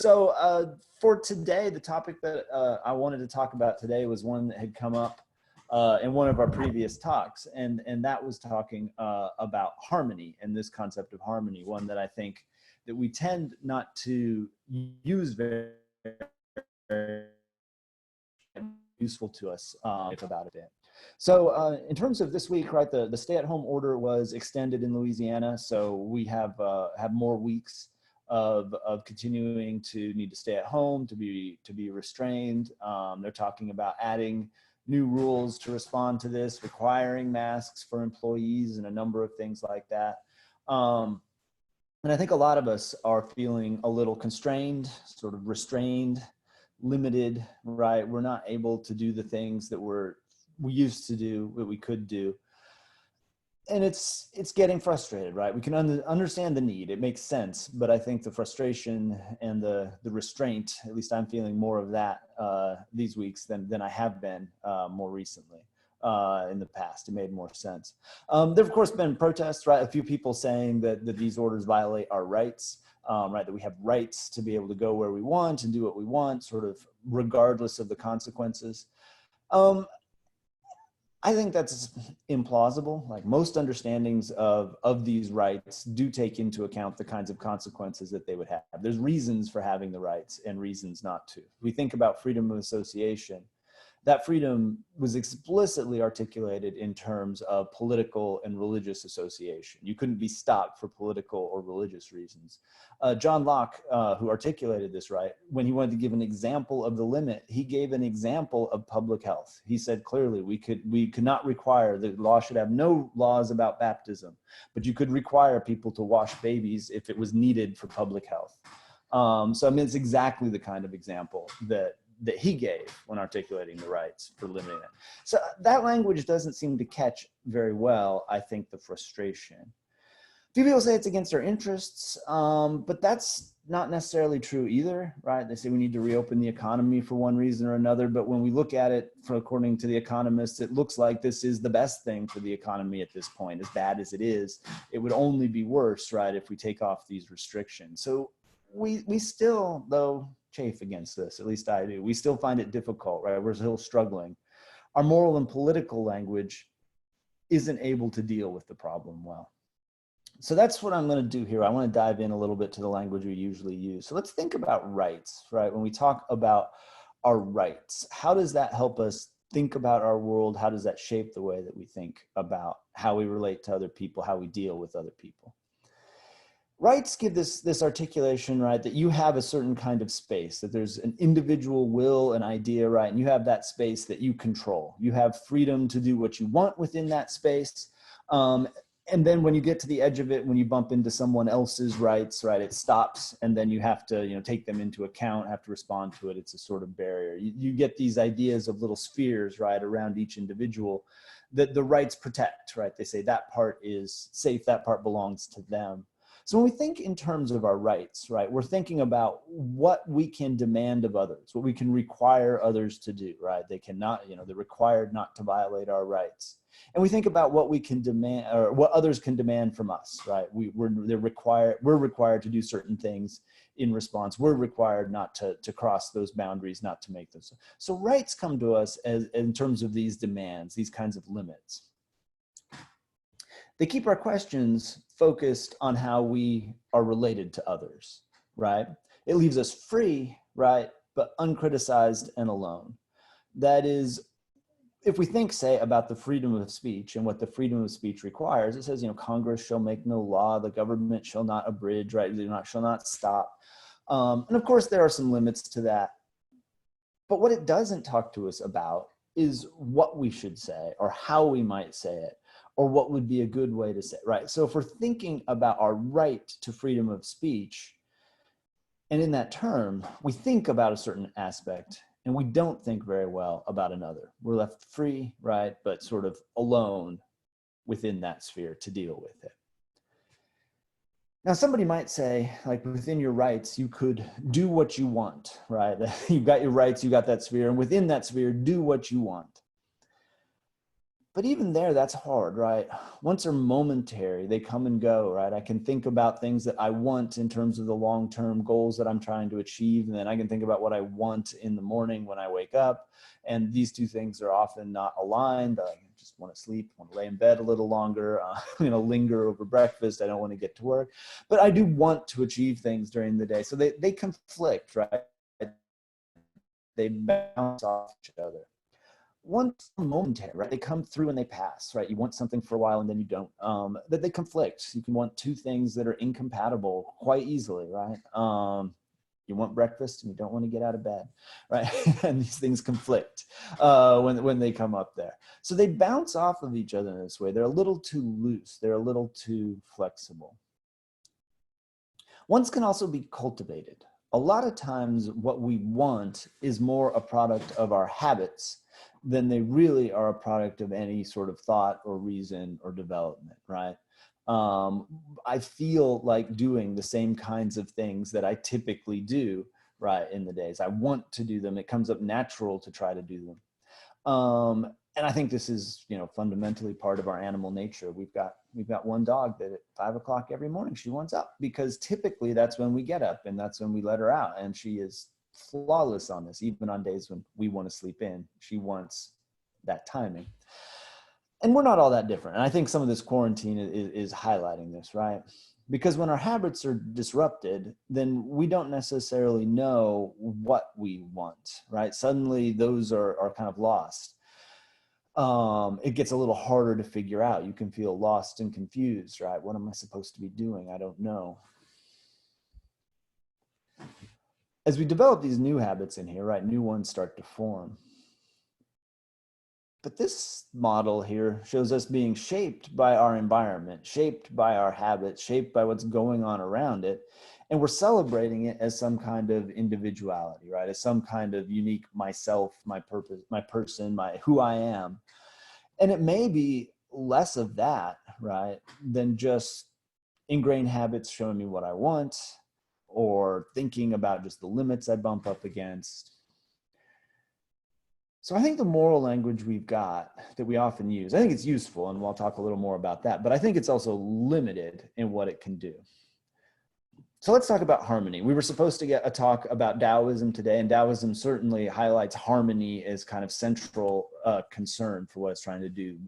For today, the topic that I wanted to talk about today was one that had come up in one of our previous talks, and that was talking about harmony and this concept of harmony, one that I think that we tend not to use very useful to us about it. So in terms of this week, right, the stay-at-home order was extended in Louisiana, so we have more weeks of continuing to need to stay at home, to be restrained. They're talking about adding new rules to respond to this, requiring masks for employees and a number of things like that. And I think a lot of us are feeling a little constrained, sort of restrained, limited, right? We're not able to do the things that we used to do, that we could do. And it's getting frustrated, right? We can understand the need, it makes sense, but I think the frustration and the restraint, at least I'm feeling more of that these weeks than I have been more recently in the past. It made more sense. There have of course been protests, right? A few people saying that these orders violate our rights, right? That we have rights to be able to go where we want and do what we want, sort of regardless of the consequences. I think that's implausible. Like, most understandings of these rights do take into account the kinds of consequences that they would have. There's reasons for having the rights and reasons not to. We think about freedom of association. That freedom was explicitly articulated in terms of political and religious association. You couldn't be stopped for political or religious reasons. John Locke, who articulated this right, when he wanted to give an example of the limit, he gave an example of public health. He said clearly, we could not require, the law should have no laws about baptism, but you could require people to wash babies if it was needed for public health. So I mean, it's exactly the kind of example that he gave when articulating the rights for limiting it. So that language doesn't seem to catch very well, I think, the frustration. A few people say it's against our interests, but that's not necessarily true either, right? They say we need to reopen the economy for one reason or another, but when we look at it, according to the economists, it looks like this is the best thing for the economy at this point. As bad as it is, it would only be worse, right, if we take off these restrictions. So we still, though, chafe against this, at least I do. We still find it difficult, right? We're still struggling. Our moral and political language isn't able to deal with the problem well. So that's what I'm going to do here. I want to dive in a little bit to the language we usually use. So let's think about rights, right? When we talk about our rights, how does that help us think about our world? How does that shape the way that we think about how we relate to other people, how we deal with other people? Rights give this articulation, right, that you have a certain kind of space, that there's an individual will, an idea, right, and you have that space that you control. You have freedom to do what you want within that space. And then when you get to the edge of it, when you bump into someone else's rights, right, it stops, and then you have to, take them into account, have to respond to it. It's a sort of barrier. You get these ideas of little spheres, right, around each individual that the rights protect, right? They say that part is safe, that part belongs to them. So when we think in terms of our rights, right, we're thinking about what we can demand of others, what we can require others to do, right? They cannot, they're required not to violate our rights. And we think about what we can demand, or what others can demand from us, right? We're required to do certain things in response. We're required not to cross those boundaries, not to make those. So rights come to us in terms of these demands, these kinds of limits. They keep our questions focused on how we are related to others, right? It leaves us free, right, but uncriticized and alone. That is, if we think, say, about the freedom of speech and what the freedom of speech requires, it says, Congress shall make no law, the government shall not abridge, right, shall not stop. And of course, there are some limits to that. But what it doesn't talk to us about is what we should say or how we might say it, or what would be a good way to say it, right? So if we're thinking about our right to freedom of speech, and in that term, we think about a certain aspect and we don't think very well about another. We're left free, right? But sort of alone within that sphere to deal with it. Now, somebody might say, like, within your rights, you could do what you want, right? You've got your rights, you got that sphere, and within that sphere, do what you want. But even there, that's hard, right? Once are momentary, they come and go, right? I can think about things that I want in terms of the long-term goals that I'm trying to achieve. And then I can think about what I want in the morning when I wake up. And these two things are often not aligned. I just want to sleep, want to lay in bed a little longer, linger over breakfast. I don't want to get to work, but I do want to achieve things during the day. So they conflict, right? They bounce off each other. Once momentary, right? They come through and they pass, right? You want something for a while and then you don't. That they conflict. You can want two things that are incompatible quite easily, right? You want breakfast and you don't want to get out of bed, right? And these things conflict when they come up there. So they bounce off of each other in this way. They're a little too loose. They're a little too flexible. Wants can also be cultivated. A lot of times what we want is more a product of our habits than they really are a product of any sort of thought or reason or development, right? I feel like doing the same kinds of things that I typically do, right, in the days. I want to do them. It comes up natural to try to do them. And I think this is, fundamentally part of our animal nature. We've got one dog that at 5 o'clock every morning, she wants up, because typically that's when we get up and that's when we let her out. And she is flawless on this, even on days when we want to sleep in. She wants that timing. And we're not all that different. And I think some of this quarantine is highlighting this, right? Because when our habits are disrupted, then we don't necessarily know what we want, right? Suddenly those are kind of lost. It gets a little harder to figure out. You can feel lost and confused, right? What am I supposed to be doing? I don't know. As we develop these new habits in here, right, new ones start to form. But this model here shows us being shaped by our environment, shaped by our habits, shaped by what's going on around it. And we're celebrating it as some kind of individuality, right? As some kind of unique myself, my purpose, my person, who I am. And it may be less of that, right, than just ingrained habits showing me what I want, or thinking about just the limits I bump up against. So I think the moral language we've got that we often use, I think it's useful, and we'll talk a little more about that, but I think it's also limited in what it can do. So let's talk about harmony. We were supposed to get a talk about Taoism today, and Taoism certainly highlights harmony as kind of central concern for what it's trying to do.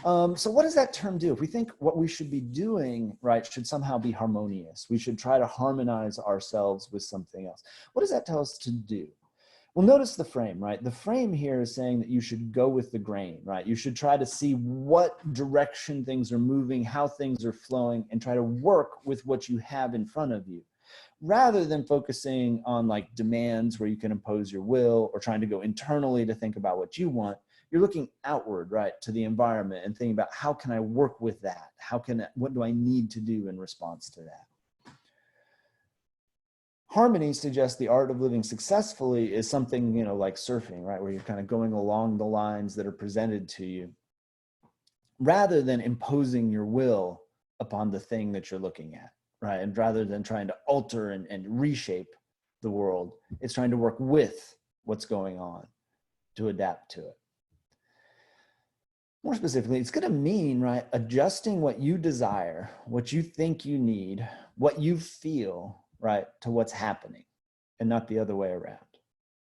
So what does that term do? If we think what we should be doing, right, should somehow be harmonious, we should try to harmonize ourselves with something else. What does that tell us to do? Well, notice the frame, right? The frame here is saying that you should go with the grain, right? You should try to see what direction things are moving, how things are flowing, and try to work with what you have in front of you, rather than focusing on like demands where you can impose your will, or trying to go internally to think about what you want. You're looking outward, right, to the environment and thinking about how can I work with that? What do I need to do in response to that? Harmony suggests the art of living successfully is something, like surfing, right? Where you're kind of going along the lines that are presented to you, rather than imposing your will upon the thing that you're looking at, right? And rather than trying to alter and reshape the world, it's trying to work with what's going on to adapt to it. More specifically, it's going to mean, right, adjusting what you desire, what you think you need, what you feel, right, to what's happening, and not the other way around,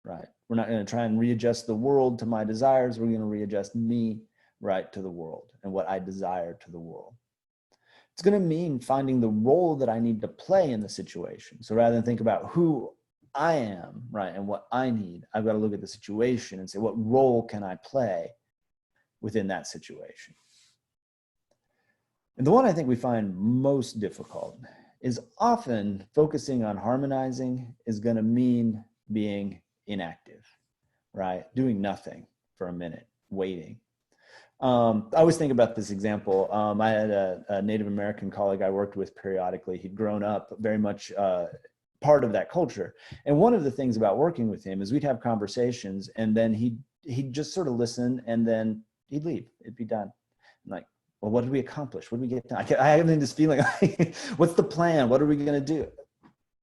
right? We're not going to try and readjust the world to my desires. We're going to readjust me, right, to the world and what I desire to the world. It's going to mean finding the role that I need to play in the situation. So rather than think about who I am, right, and what I need, I've got to look at the situation and say, what role can I play within that situation? And the one I think we find most difficult is often focusing on harmonizing is going to mean being inactive, right? Doing nothing for a minute, waiting. I always think about this example. I had a Native American colleague I worked with periodically. He'd grown up very much part of that culture. And one of the things about working with him is we'd have conversations, and then he'd just sort of listen, and then he'd leave. It'd be done. I'm like, well, what did we accomplish? What did we get done? I have this feeling like, what's the plan? What are we going to do?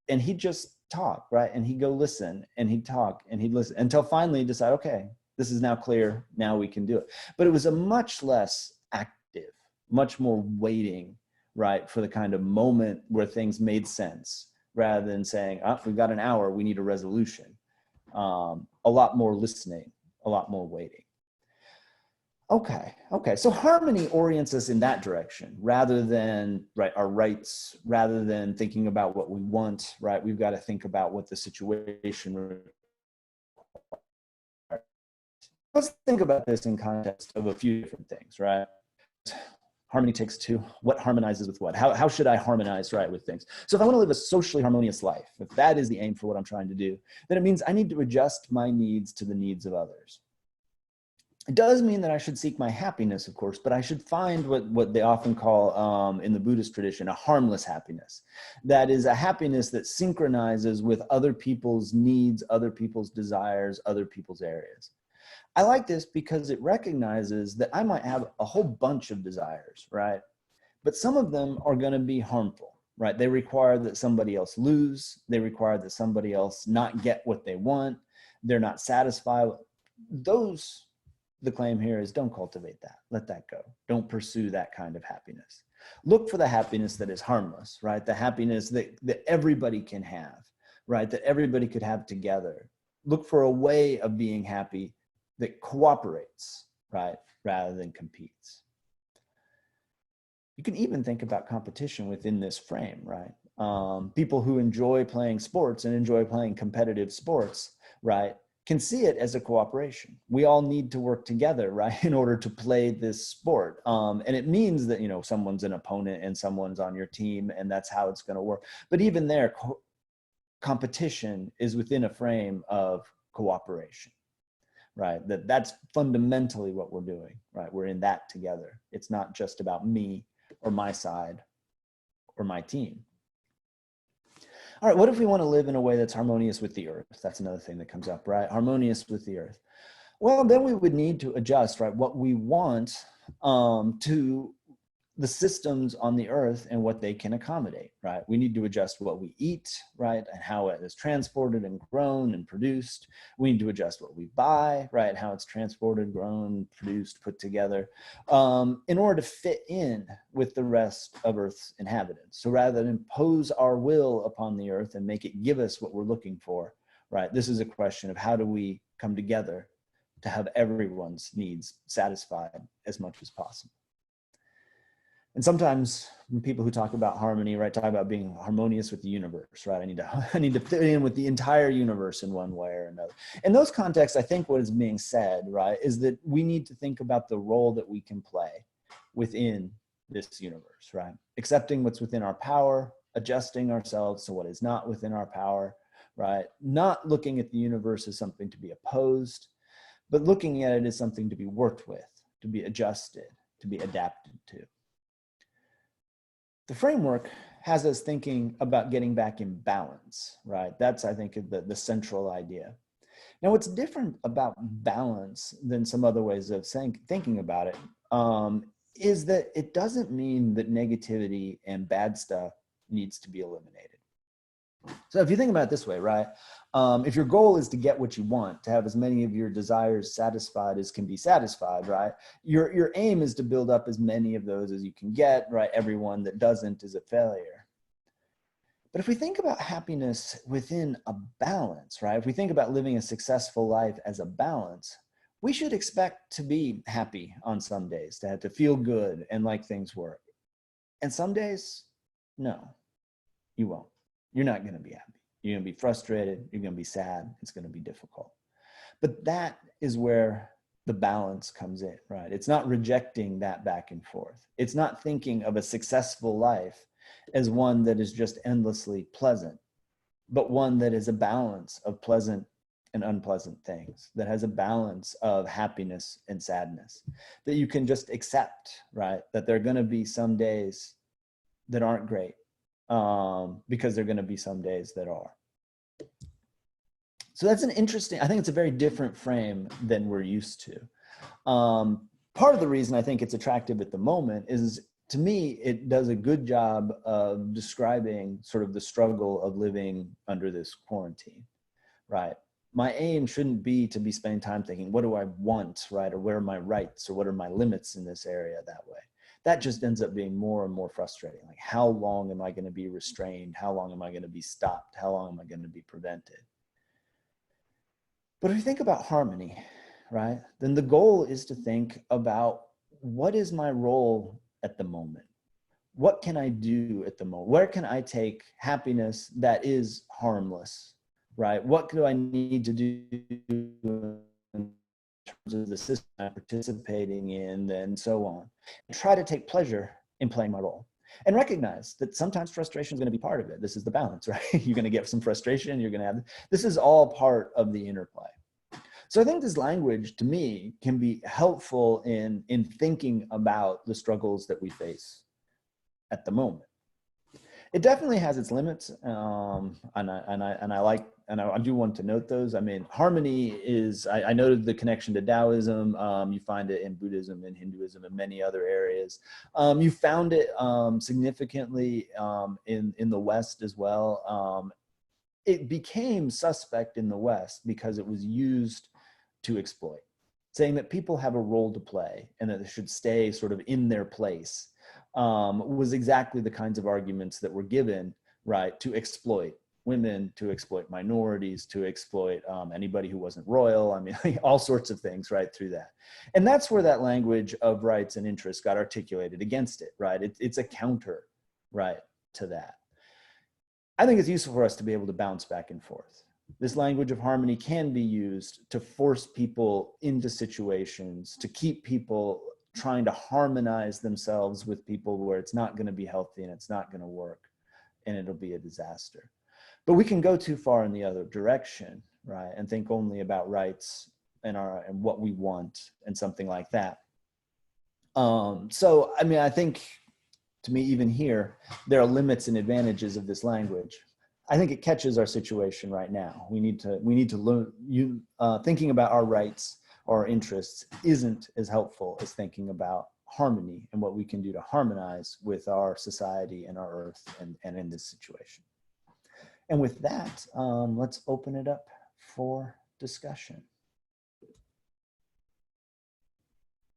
And he'd just talk, right? And he'd go listen, and he'd talk, and he'd listen, until finally he'd decide, okay, This is now clear. Now we can do it. But it was a much less active, much more waiting, right, for the kind of moment where things made sense, rather than saying, oh, we've got an hour, we need a resolution. A lot more listening, a lot more waiting. Okay. So harmony orients us in that direction, rather than, right, our rights, rather than thinking about what we want, right? We've got to think about what the situation requires. Let's think about this in context of a few different things, right? Harmony takes two. What harmonizes with what? How should I harmonize, right, with things? So if I want to live a socially harmonious life, if that is the aim for what I'm trying to do, then it means I need to adjust my needs to the needs of others. It does mean that I should seek my happiness, of course, but I should find what they often call, in the Buddhist tradition, a harmless happiness. That is a happiness that synchronizes with other people's needs, other people's desires, other people's areas. I like this because it recognizes that I might have a whole bunch of desires, right? But some of them are going to be harmful, right? They require that somebody else lose. They require that somebody else not get what they want. They're not satisfied. Those, the claim here is, don't cultivate that. Let that go. Don't pursue that kind of happiness. Look for the happiness that is harmless, right? The happiness that everybody can have, right? That everybody could have together. Look for a way of being happy that cooperates, right, rather than competes. You can even think about competition within this frame, right? People who enjoy playing sports and enjoy playing competitive sports, right, can see it as a cooperation. We all need to work together, right, in order to play this sport. And it means that, you know, someone's an opponent and someone's on your team, and that's how it's going to work. But even there, competition is within a frame of cooperation, right? That's fundamentally what we're doing, right? We're in that together. It's not just about me or my side or my team. All right, what if we want to live in a way that's harmonious with the earth? That's another thing that comes up, right? Harmonious with the earth. Well, then we would need to adjust, right, what we want to the systems on the earth and what they can accommodate, right? We need to adjust what we eat, right, and how it is transported and grown and produced. We need to adjust what we buy, right, how it's transported, grown, produced, put together, in order to fit in with the rest of Earth's inhabitants. So rather than impose our will upon the earth and make it give us what we're looking for, right, this is a question of how do we come together to have everyone's needs satisfied as much as possible. And sometimes when people who talk about harmony, right, talk about being harmonious with the universe, right? I need to fit in with the entire universe in one way or another. In those contexts, I think what is being said, right, is that we need to think about the role that we can play within this universe, right? Accepting what's within our power, adjusting ourselves to what is not within our power, right? Not looking at the universe as something to be opposed, but looking at it as something to be worked with, to be adjusted, to be adapted to. The framework has us thinking about getting back in balance, right? That's, I think, the central idea. Now, what's different about balance than some other ways of thinking about it is that it doesn't mean that negativity and bad stuff needs to be eliminated. So if you think about it this way, right? If your goal is to get what you want, to have as many of your desires satisfied as can be satisfied, right? Your aim is to build up as many of those as you can get, right? Everyone that doesn't is a failure. But if we think about happiness within a balance, right? If we think about living a successful life as a balance, we should expect to be happy on some days, to have to feel good and like things work. And some days, no, you won't. You're not going to be happy. You're going to be frustrated. You're going to be sad. It's going to be difficult. But that is where the balance comes in, right? It's not rejecting that back and forth. It's not thinking of a successful life as one that is just endlessly pleasant, but one that is a balance of pleasant and unpleasant things, that has a balance of happiness and sadness, that you can just accept, right? That there are going to be some days that aren't great. Because there are going to be some days that are. So that's an interesting, I think it's a very different frame than we're used to. Part of the reason I think it's attractive at the moment is, to me, it does a good job of describing sort of the struggle of living under this quarantine, right? my aim shouldn't be to be spending time thinking, what do I want, right? Or where are my rights, or what are my limits in this area that way? That just ends up being more and more frustrating. Like, how long am I going to be restrained? How long am I going to be stopped? How long am I going to be prevented? But if you think about harmony, right, then the goal is to think about, what is my role at the moment? What can I do at the moment? Where can I take happiness that is harmless, right? What do I need to do in terms of the system I'm participating in, and so on? And try to take pleasure in playing my role. And recognize that sometimes frustration is going to be part of it. This is the balance, right? You're going to get some frustration. You're going to have, this is all part of the interplay. So I think this language, to me, can be helpful in thinking about the struggles that we face at the moment. It definitely has its limits, and I do want to note those. I mean, harmony is, I noted the connection to Taoism. You find it in Buddhism and Hinduism and many other areas. You found it significantly in the West as well. It became suspect in the West because it was used to exploit, saying that people have a role to play and that they should stay sort of in their place. Was exactly the kinds of arguments that were given, right, to exploit women, to exploit minorities, to exploit anybody who wasn't royal. I mean, all sorts of things, right, through that. And that's where that language of rights and interests got articulated against it, right? It's a counter, right, to that. I think it's useful for us to be able to bounce back and forth. This language of harmony can be used to force people into situations, to keep people trying to harmonize themselves with people where it's not going to be healthy and it's not going to work and it'll be a disaster. But we can go too far in the other direction, right? And think only about rights and what we want and something like that. So, I mean, I think, to me, even here, there are limits and advantages of this language. I think it catches our situation right now. We need to learn, thinking about our rights, our interests isn't as helpful as thinking about harmony and what we can do to harmonize with our society and our earth and in this situation. And with that, let's open it up for discussion.